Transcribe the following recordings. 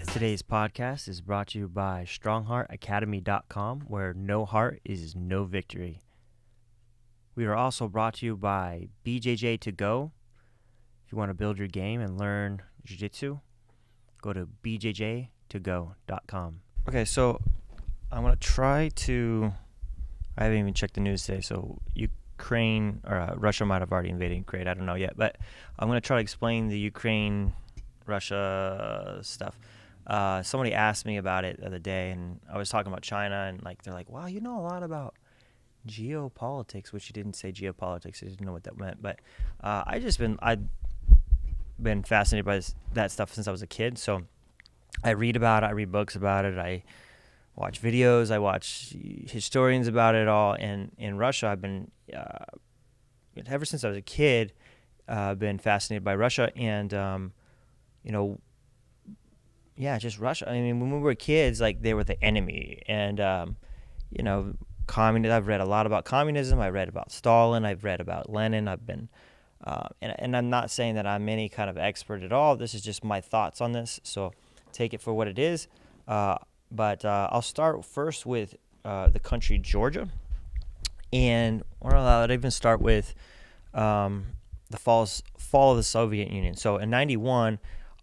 Today's podcast is brought to you by StrongHeartAcademy.com, where no heart is no victory. We are also brought to you by BJJ To Go. If you want to build your game and learn jiu-jitsu, go to bjjtogo.com. Okay, so I'm going to try to... I haven't even checked the news today, so Ukraine or Russia might have already invaded Ukraine. I don't know yet, but I'm going to try to explain the Ukraine-Russia stuff. Somebody asked me about it the other day, and I was talking about China, and they're like, wow, you know a lot about geopolitics, which you didn't say geopolitics. I didn't know what that meant, but I've been fascinated by that stuff since I was a kid. So I read about it, I read books about it, I watch videos, I watch historians about it all. And in Russia, I've been ever since I was a kid, been fascinated by Russia, and just Russia. I mean, when we were kids, they were the enemy, and communism. I've read a lot about communism. I read about Stalin. I've read about Lenin. I've been, and I'm not saying that I'm any kind of expert at all. This is just my thoughts on this. So take it for what it is. But I'll start first with the country Georgia, and I'd even start with the fall of the Soviet Union. So in '91.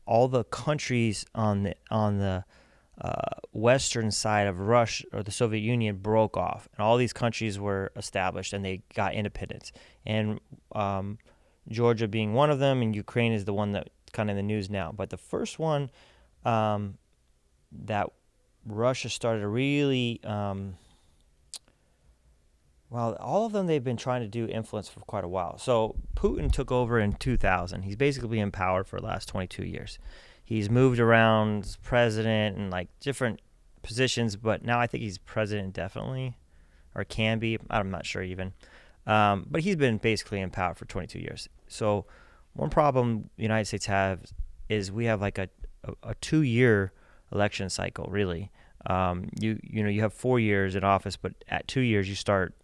All the countries on the western side of Russia or the Soviet Union broke off, and all these countries were established and they got independence. And Georgia being one of them, and Ukraine is the one that kind of in the news now. But the first one that Russia started to really, all of them they've been trying to do influence for quite a while. So Putin took over in 2000. He's basically been in power for the last 22 years. He's moved around as president and different positions, but now I think he's president indefinitely, or can be. I'm not sure even. But he's been basically in power for 22 years. So one problem the United States have is we have a 2-year election cycle, really. You have 4 years in office, but at 2 years you start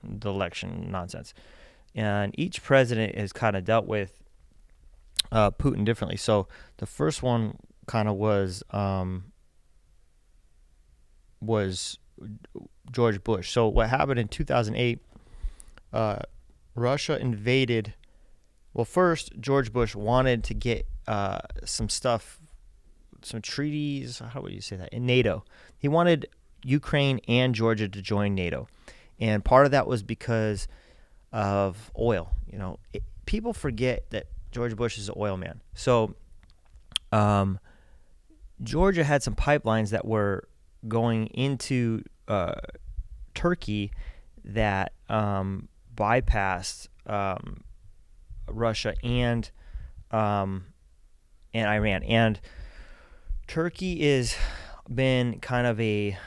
the election nonsense. And each president has kind of dealt with Putin differently. So the first one kind of was George Bush. So what happened in 2008, Russia invaded. Well, first, George Bush wanted to get some treaties, how would you say that, in NATO. He wanted Ukraine and Georgia to join NATO. And part of that was because of oil. People forget that George Bush is an oil man. So Georgia had some pipelines that were going into Turkey that bypassed Russia and Iran. And Turkey has been kind of a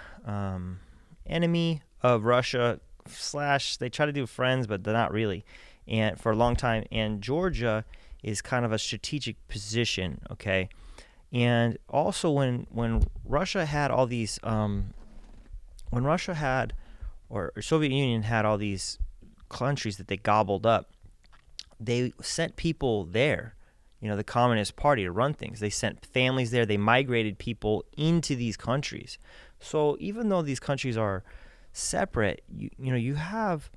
enemy of Russia / they try to do friends, but they're not really, and for a long time. And Georgia is kind of a strategic position, okay? And also when Russia had all these or Soviet Union had all these countries that they gobbled up, they sent people there, the Communist Party, to run things. They sent families there. They migrated people into these countries. So even though these countries are separate, you have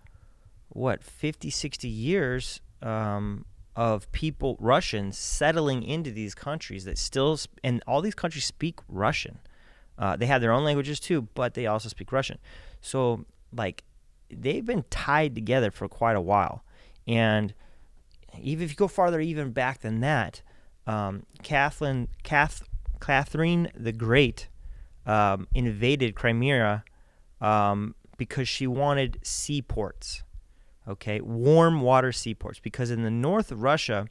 50, 60 years of people, Russians, settling into these countries that still, and all these countries speak Russian. They have their own languages too, but they also speak Russian. So they've been tied together for quite a while. And even if you go farther even back than that, Catherine the Great invaded Crimea because she wanted seaports, okay, warm water seaports, because in the north of Russia,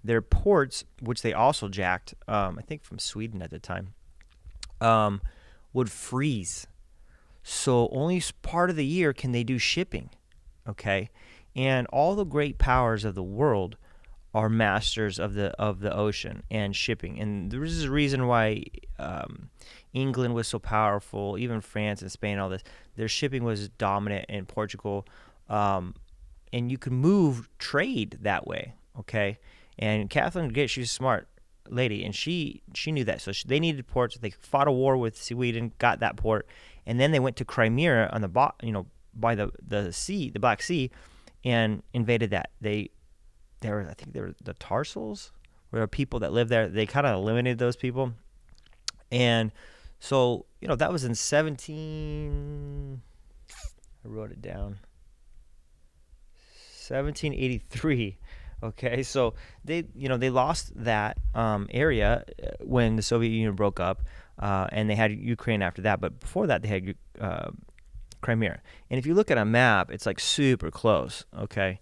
their ports, which they also jacked, I think from Sweden at the time, would freeze. So only part of the year can they do shipping, okay? And all the great powers of the world are masters of the ocean and shipping. And there is a reason why England was so powerful, even France and Spain, all this. Their shipping was dominant in Portugal. And you could move trade that way, okay? And Catherine the Great, she was smart. lady, and she knew that. So they needed ports. They fought a war with Sweden, got that port, and then they went to Crimea on by the sea, the Black Sea, and invaded that. I think they were the Tarsals, were people that lived there. They kind of eliminated those people, and so that was in 17. I wrote it down. 1783. Okay, so they lost that area when the Soviet Union broke up, and they had Ukraine after that. But before that, they had Crimea. And if you look at a map, it's like super close. Okay,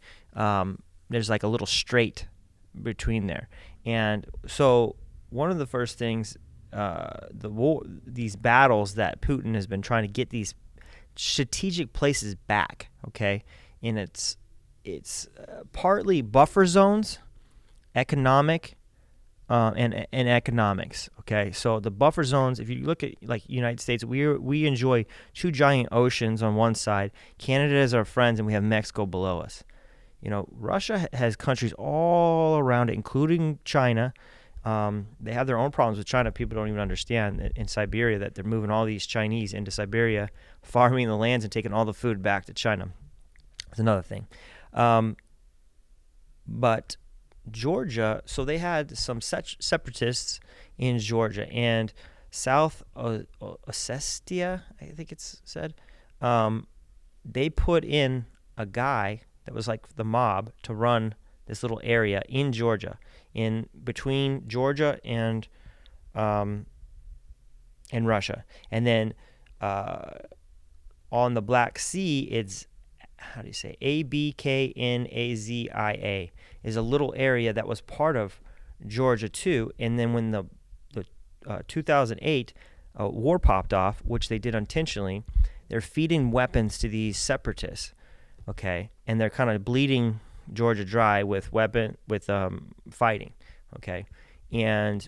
there's like a little strait between there, and so one of the first things, these battles that Putin has been trying to get these strategic places back. Okay, and it's partly buffer zones, economic, and economics. Okay, so the buffer zones, if you look at like United States, we enjoy two giant oceans on one side. Canada is our friends, and we have Mexico below us. Russia has countries all around it, including China. They have their own problems with China. People don't even understand in Siberia that they're moving all these Chinese into Siberia, farming the lands and taking all the food back to China. That's another thing. But Georgia, so they had some separatists in Georgia, and South Ossetia, I think it's said, they put in a guy that was like the mob to run this little area in Georgia, in between Georgia and Russia. And then on the Black Sea, it's, how do you say, Abknazia is a little area that was part of Georgia too. And then when the 2008 war popped off, which they did intentionally, they're feeding weapons to these separatists, okay, and they're kind of bleeding Georgia dry with fighting, okay, and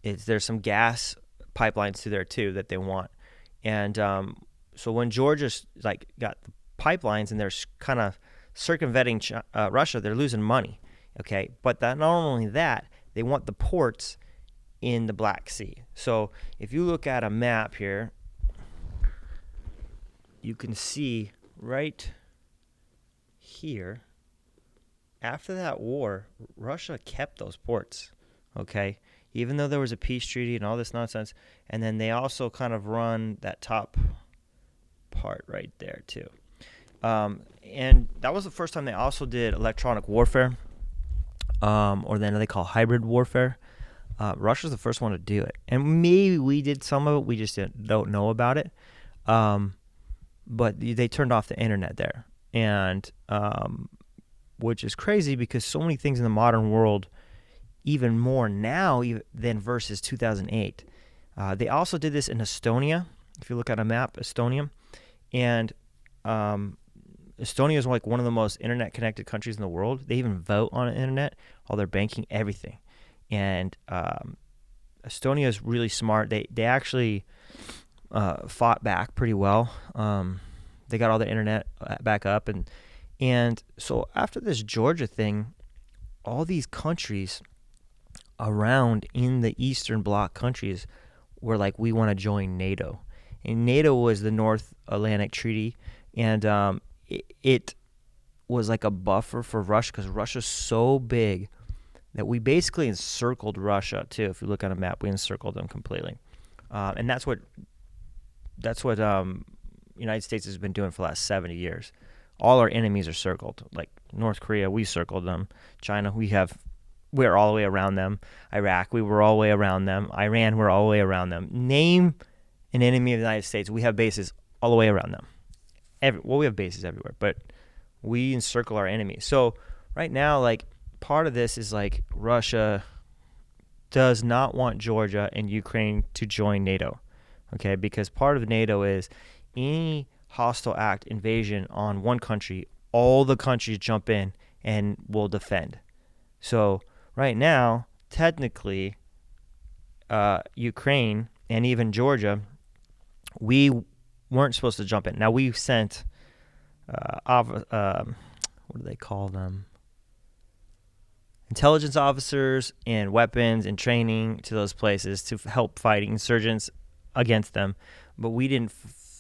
there's some gas pipelines to there too that they want, and so when Georgia's like got the pipelines and they're kind of circumventing Russia, they're losing money, okay, but not only that, they want the ports in the Black Sea. So if you look at a map here, you can see right here, after that war, Russia kept those ports, okay, even though there was a peace treaty and all this nonsense. And then they also kind of run that top part right there too. And that was the first time they also did electronic warfare, or then they call hybrid warfare. Russia's the first one to do it, and maybe we did some of it. We just don't know about it. But they turned off the internet there, and which is crazy because so many things in the modern world, even more now than versus 2008. They also did this in Estonia. If you look at a map, Estonia, and Estonia is like one of the most internet-connected countries in the world. They even vote on the internet, all their banking, everything. And Estonia is really smart. They actually fought back pretty well. They got all the internet back up, and so after this Georgia thing, all these countries around in the Eastern Bloc countries were like, we want to join NATO. And NATO was the North Atlantic Treaty, and it was like a buffer for Russia because Russia's so big that we basically encircled Russia too. If you look on a map, we encircled them completely, and that's what United States has been doing for the last 70 years. All our enemies are circled. Like North Korea, we circled them. China, we're all the way around them. Iraq, we were all the way around them. Iran, we're all the way around them. Name an enemy of the United States, we have bases all the way around them. We have bases everywhere, but we encircle our enemies. So right now, like, part of this is like Russia does not want Georgia and Ukraine to join NATO, okay? Because part of NATO is any hostile act, invasion on one country, all the countries jump in and will defend. So right now, technically, Ukraine and even Georgia, we weren't supposed to jump in. Now we sent, what do they call them? intelligence officers and weapons and training to those places to help fighting insurgents against them, but we didn't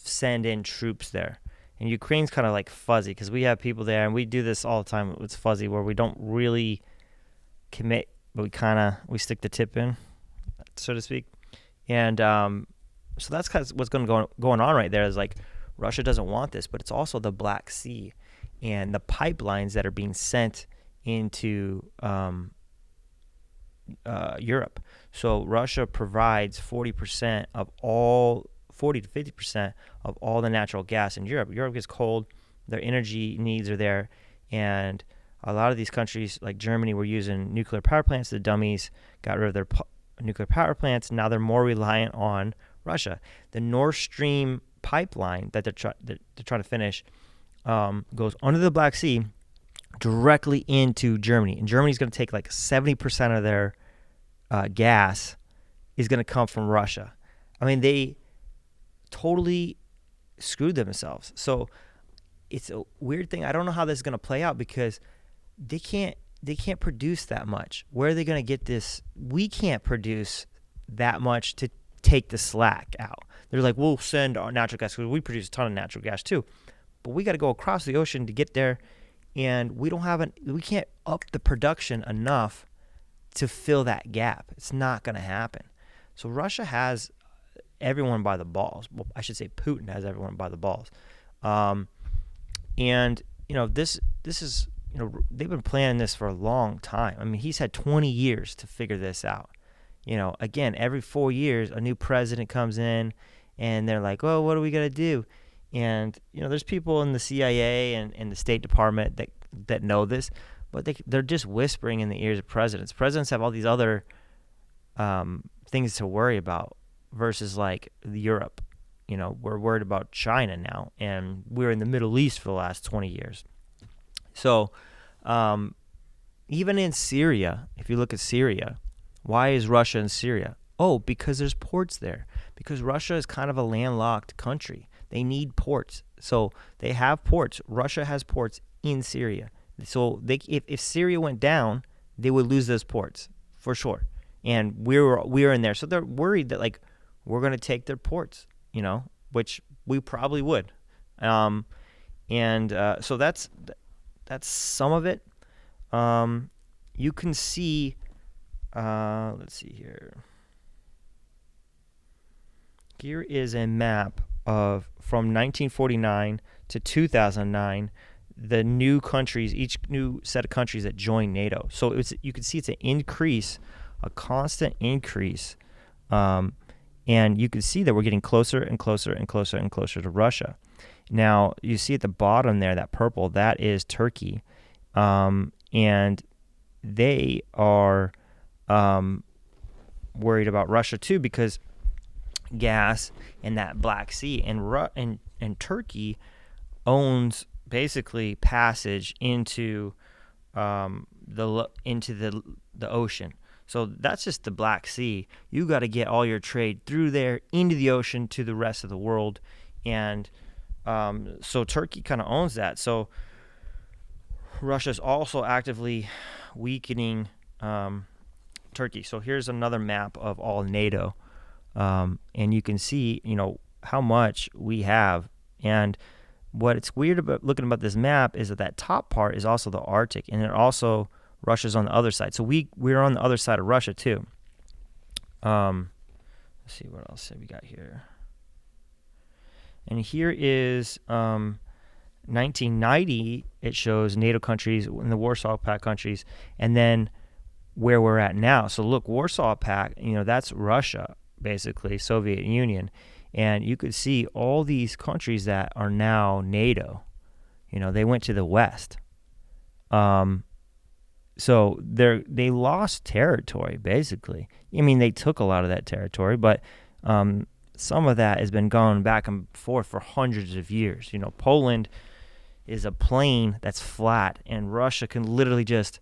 send in troops there. And Ukraine's kind of like fuzzy because we have people there, and we do this all the time. It's fuzzy where we don't really commit, but we stick the tip in, so to speak. And so that's kind of what's going on right there. Is like Russia doesn't want this, but it's also the Black Sea and the pipelines that are being sent into Europe. So Russia provides 40 to 50% of all the natural gas in Europe. Europe gets cold, their energy needs are there, and a lot of these countries like Germany were using nuclear power plants. The dummies got rid of their nuclear power plants. Now they're more reliant on Russia. The Nord Stream pipeline that they're trying to finish goes under the Black Sea directly into Germany. And Germany's going to take like 70% of their gas is going to come from Russia. I mean, they totally screwed themselves. So it's a weird thing. I don't know how this is going to play out because they can't produce that much. Where are they going to get this? We can't produce that much to take the slack out. They're like, we'll send our natural gas because we produce a ton of natural gas too, but we got to go across the ocean to get there, and we can't up the production enough to fill that gap. It's not going to happen. So Russia has everyone by the balls. Well, I should say Putin has everyone by the balls. And this is, they've been planning this for a long time. I mean, he's had 20 years to figure this out. Again, every 4 years, a new president comes in, and they're like, "Oh, what are we gonna do?" And there's people in the CIA and the State Department that know this, but they're just whispering in the ears of presidents. Presidents have all these other things to worry about versus like Europe. We're worried about China now, and we're in the Middle East for the last 20 years. So even in Syria, if you look at Syria, why is Russia in Syria? Oh, because there's ports there. Because Russia is kind of a landlocked country. They need ports. So they have ports. Russia has ports in Syria. So if Syria went down, they would lose those ports for sure. And we're in there. So they're worried that like we're going to take their ports, which we probably would. So that's some of it. You can see, let's see here. Here is a map of from 1949 to 2009, the new countries, each new set of countries that joined NATO. So you can see it's an increase, a constant increase. And you can see that we're getting closer and closer and closer and closer to Russia. Now, you see at the bottom there, that purple, that is Turkey. And they are worried about Russia too because gas and that Black Sea. And Turkey owns basically passage into the ocean. So that's just the Black Sea. You got to get all your trade through there into the ocean to the rest of the world. And so Turkey kind of owns that. So Russia's also actively weakening Turkey. So here's another map of all NATO. And you can see, how much we have. And what's weird about looking about this map is that top part is also the Arctic, and then also Russia's on the other side. So we're on the other side of Russia too. Let's see what else have we got here. And here is 1990. It shows NATO countries in the Warsaw Pact countries, and then where we're at now. So look, Warsaw Pact, that's Russia, basically, Soviet Union. And you could see all these countries that are now NATO, they went to the West. So they lost territory, basically. I mean, they took a lot of that territory, but some of that has been going back and forth for hundreds of years. Poland is a plain that's flat, and Russia can literally just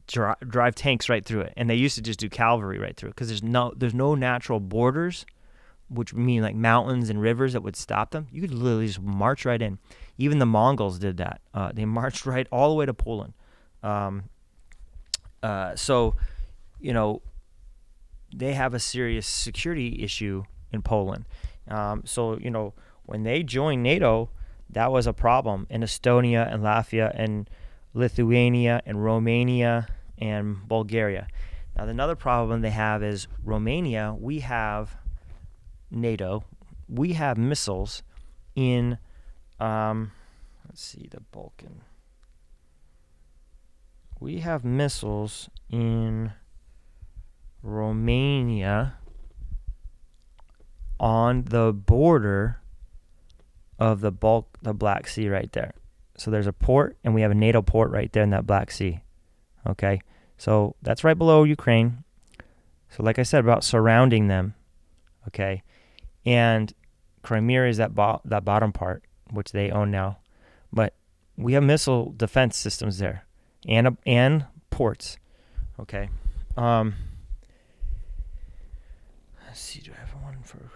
drive tanks right through it. And they used to just do cavalry right through it because there's no natural borders, which mean like mountains and rivers that would stop them. You could literally just march right in. Even the Mongols did that. They marched right all the way to Poland. So, you know, they have a serious security issue in Poland. So, you know, when they joined NATO, that was a problem in Estonia and Latvia and Lithuania and Romania and Bulgaria. Now, another problem they have is Romania, we have NATO, we have missiles in, let's see, the Balkan. We have missiles in Romania on the border of the Black Sea right there. So there's a port, and we have a NATO port right there in that Black Sea. Okay, so that's right below Ukraine. So like I said about surrounding them, okay, and Crimea is that bottom part, which they own now. But we have missile defense systems there, and ports. Okay. Let's see. Do I have one for?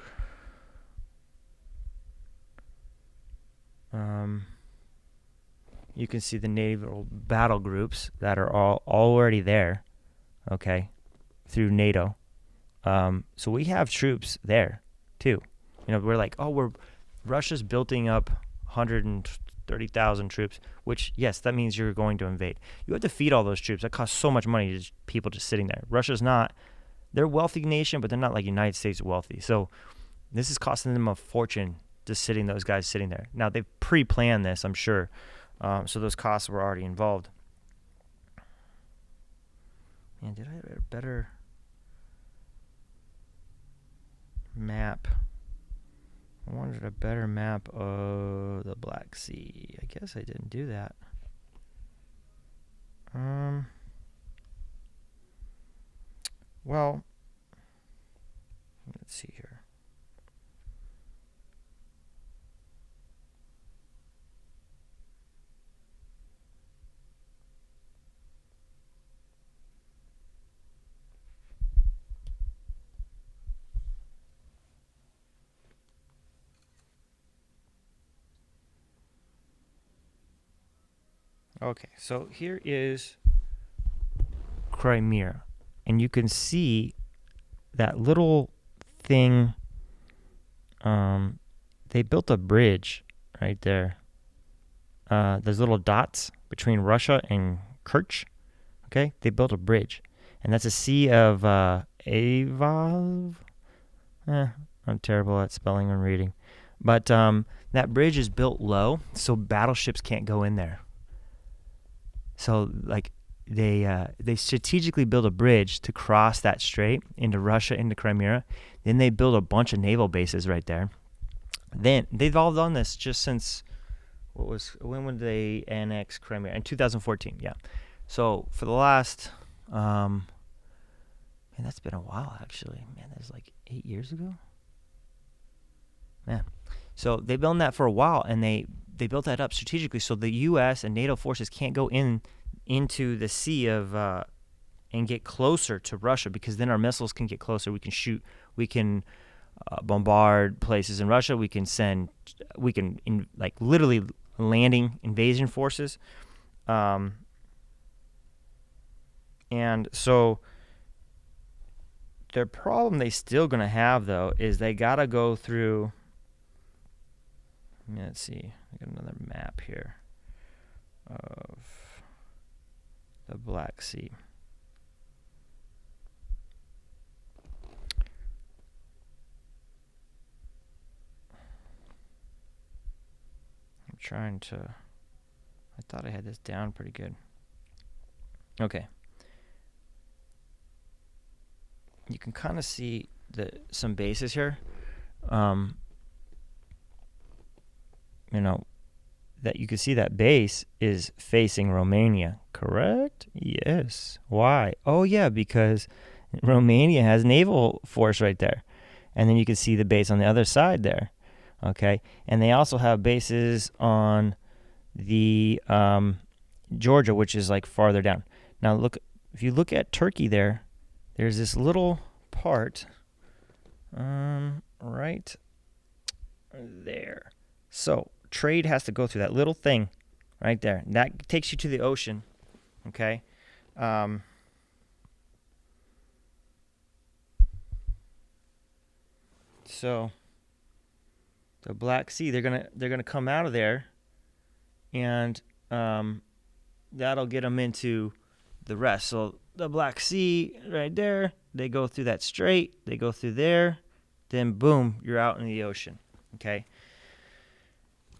You can see the naval battle groups that are all already there, okay, through NATO. So we have troops there too. You know, we're like, Russia's building up 130,000 troops, which, yes, that means you're going to invade. You have to feed all those troops. That costs so much money, just people just sitting there. Russia's not, they're a wealthy nation, but they're not like United States wealthy. So this is costing them a fortune, just those guys sitting there. Now, they've pre-planned this, I'm sure. So those costs were already involved. Man, did I have a better map? I wanted a better map of the Black Sea. I guess I didn't do that. Well, let's see here. Okay, so here is Crimea, and you can see that little thing. They built a bridge right there. There's little dots between Russia and Kerch. Okay, they built a bridge, and that's a Sea of Avov. I'm terrible at spelling and reading, but that bridge is built low, so battleships can't go in there. So, like, they strategically build a bridge to cross that strait into Russia, into Crimea. Then they build a bunch of naval bases right there. Then they've all done this just since when would they annex Crimea? In 2014, yeah. So for the last, man, that's been a while actually. Man, that's like 8 years ago. Man, so they've done that for a while, and they built that up strategically so the U.S. and NATO forces can't go into the sea of and get closer to Russia, because then our missiles can get closer. We can shoot. We can bombard places in Russia. We can literally landing invasion forces. And so their problem they still going to have, though, is they got to go through. Let's see. I got another map here of the Black Sea. I'm trying to. I thought I had this down pretty good. Okay. You can kind of see some bases here. You know, that you can see that base is facing Romania, correct? Yes. Why? Oh, yeah, because Romania has naval force right there. And then you can see the base on the other side there, okay? And they also have bases on the Georgia, which is like farther down. Now, look, if you look at Turkey there, there's this little part right there. So trade has to go through that little thing right there. And that takes you to the ocean, Okay. So the Black Sea, they're gonna come out of there, and um, that'll get them into the rest. So the Black Sea right there, they go through that strait, they go through there, then boom, you're out in the ocean. Okay.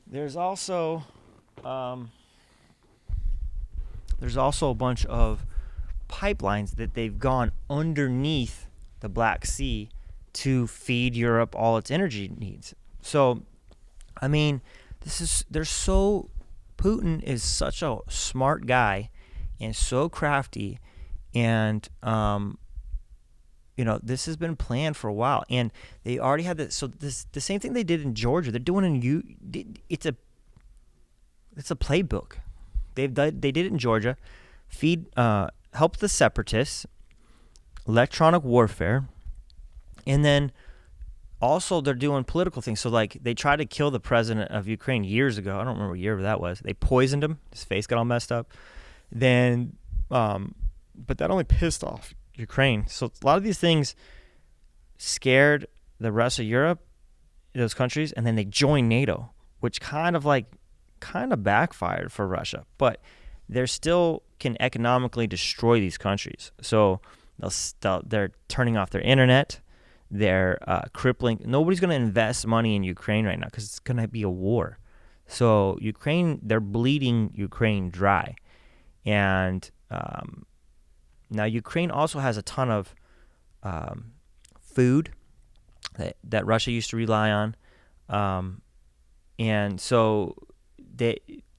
There's also um, there's also a bunch of pipelines that they've gone underneath the Black Sea to feed Europe all its energy needs. So, I mean, Putin is such a smart guy and so crafty, and this has been planned for a while, and they already had this. So the same thing they did in Georgia, they're doing it's a playbook. They did it in Georgia, help the separatists, electronic warfare, and then also they're doing political things. So like they tried to kill the president of Ukraine years ago. I don't remember what year that was. They poisoned him. His face got all messed up. Then, but that only pissed off Ukraine. So a lot of these things scared the rest of Europe, those countries, and then they joined NATO, which kind of backfired for Russia. But they still can economically destroy these countries. So they're turning off their internet. They're crippling. Nobody's going to invest money in Ukraine right now because it's going to be a war. So they're bleeding Ukraine dry. And now Ukraine also has a ton of food that Russia used to rely on. And so they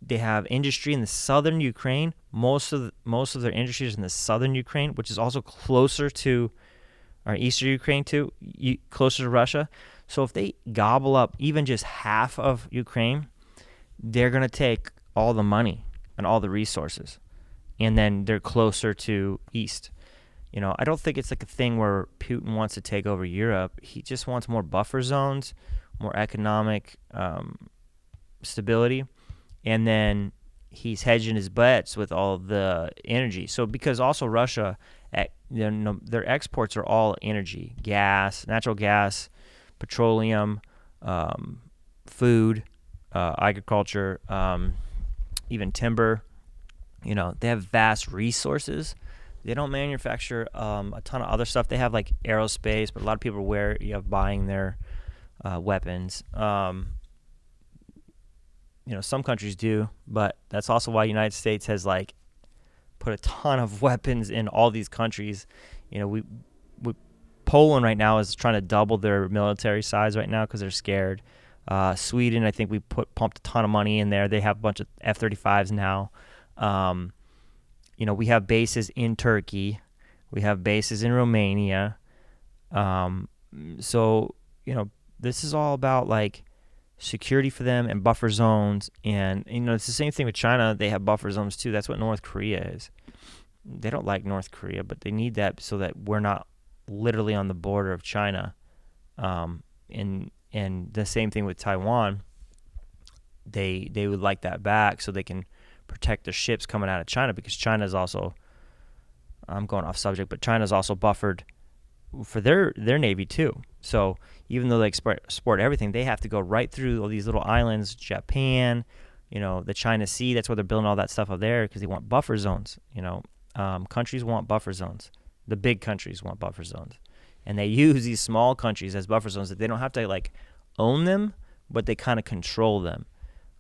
have industry in the southern Ukraine. Most of their industry is in the southern Ukraine, which is also closer to or eastern Ukraine too, closer to Russia. So if they gobble up even just half of Ukraine, they're going to take all the money and all the resources, and then they're closer to east. I don't think it's like a thing where Putin wants to take over Europe. He just wants more buffer zones, more economic stability, and then he's hedging his bets with all the energy. So because also Russia, their exports are all energy, gas, natural gas, petroleum, food, agriculture, even timber. They have vast resources. They don't manufacture a ton of other stuff. They have like aerospace, but a lot of people are buying their weapons. Some countries do, but that's also why the United States has put a ton of weapons in all these countries. Poland right now is trying to double their military size right now because they're scared. Sweden, I think we pumped a ton of money in there. They have a bunch of F-35s now. We have bases in Turkey. We have bases in Romania. So this is all about security for them and buffer zones. And, it's the same thing with China. They have buffer zones too. That's what North Korea is. They don't like North Korea, but they need that so that we're not literally on the border of China. And the same thing with Taiwan. They would like that back so they can protect their ships coming out of China, because China's also, I'm going off subject, but China's also buffered for their Navy too. So even though they export everything, they have to go right through all these little islands, Japan, the China Sea. That's where they're building all that stuff up there because they want buffer zones. Countries want buffer zones. The big countries want buffer zones. And they use these small countries as buffer zones that they don't have to own them, but they kind of control them.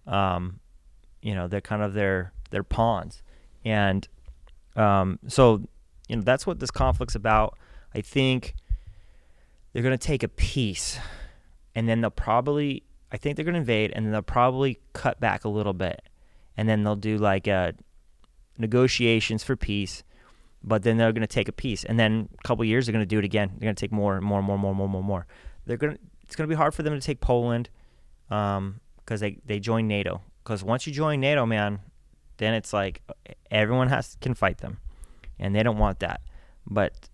They're kind of their pawns. And so that's what this conflict's about. I think they're going to take a piece, and then I think they're going to invade, and then they'll probably cut back a little bit, and then they'll do negotiations for peace, but then they're going to take a piece, and then a couple years they're going to do it again. They're going to take more and more and more and more and more and more. It's going to be hard for them to take Poland because they join NATO. Because once you join NATO, man, then it's everyone can fight them, and they don't want that. But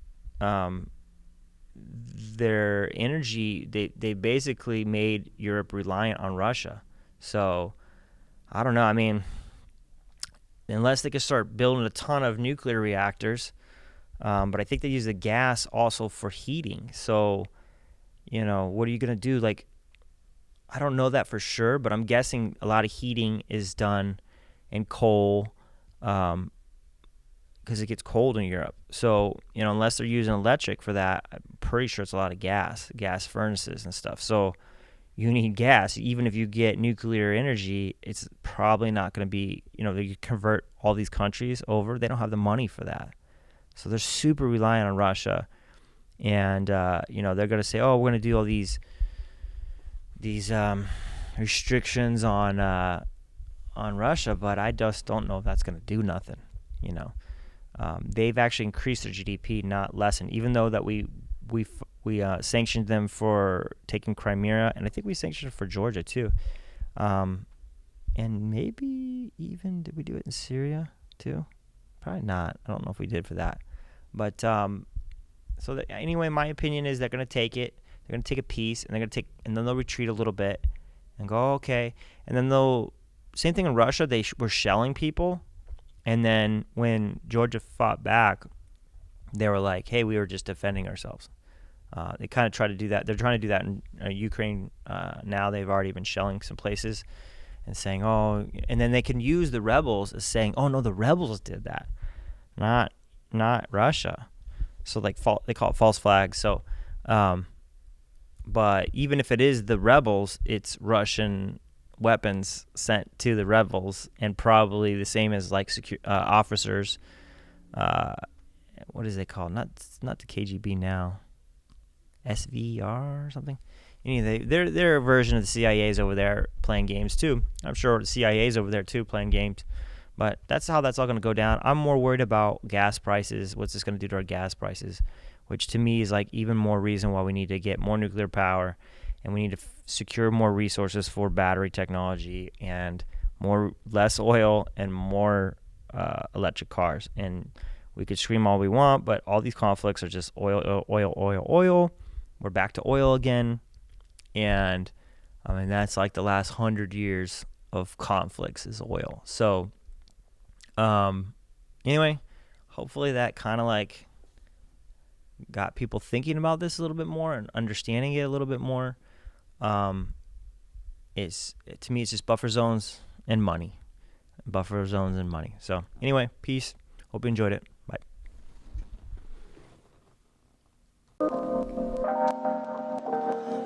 their energy, they basically made Europe reliant on Russia. So I don't know. I mean, unless they can start building a ton of nuclear reactors. But I think they use the gas also for heating. So, what are you going to do? Like, I don't know that for sure, but I'm guessing a lot of heating is done in coal, because it gets cold in Europe. So, unless they're using electric for that, I'm pretty sure it's a lot of gas furnaces and stuff. So you need gas. Even if you get nuclear energy, it's probably not going to be, they convert all these countries over. They don't have the money for that. So they're super reliant on Russia. And, they're going to say, oh, we're going to do all these restrictions on Russia, but I just don't know if that's going to do nothing, They've actually increased their GDP, not lessened, even though that we sanctioned them for taking Crimea, and I think we sanctioned it for Georgia too. And maybe even, did we do it in Syria too? Probably not. I don't know if we did for that. But anyway, my opinion is they're going to take it. They're going to take a piece, and and then they'll retreat a little bit and go, okay. And then same thing in Russia, they were shelling people. And then when Georgia fought back, they were like, hey, we were just defending ourselves. They kind of try to do that. They're trying to do that in Ukraine now. They've already been shelling some places and saying, oh, and then they can use the rebels as saying, oh, no, the rebels did that, not Russia. So they call it false flags. So, but even if it is the rebels, it's Russian weapons sent to the rebels, and probably the same as like officers. What is they called? Not the KGB now. SVR or something. Anyway, they're a version of the CIA's over there playing games too. I'm sure the CIA's over there too playing games. But that's how that's all going to go down. I'm more worried about gas prices. What's this going to do to our gas prices? Which to me is like even more reason why we need to get more nuclear power, and we need to secure more resources for battery technology and less oil and more electric cars. And we could scream all we want, but all these conflicts are just oil, oil, oil, oil. We're back to oil again. And I mean, that's like the last 100 years of conflicts is oil. So anyway, hopefully that kind of like got people thinking about this a little bit more and understanding it a little bit more. To me, it's just buffer zones and money. So anyway, peace. Hope you enjoyed it. Bye.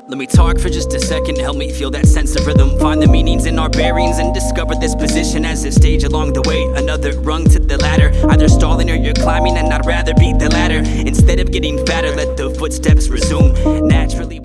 Let me talk for just a second, help me feel that sense of rhythm. Find the meanings in our bearings and discover this position as a stage along the way. Another rung to the ladder, either stalling or you're climbing, and I'd rather be the latter. Instead of getting fatter, let the footsteps resume naturally.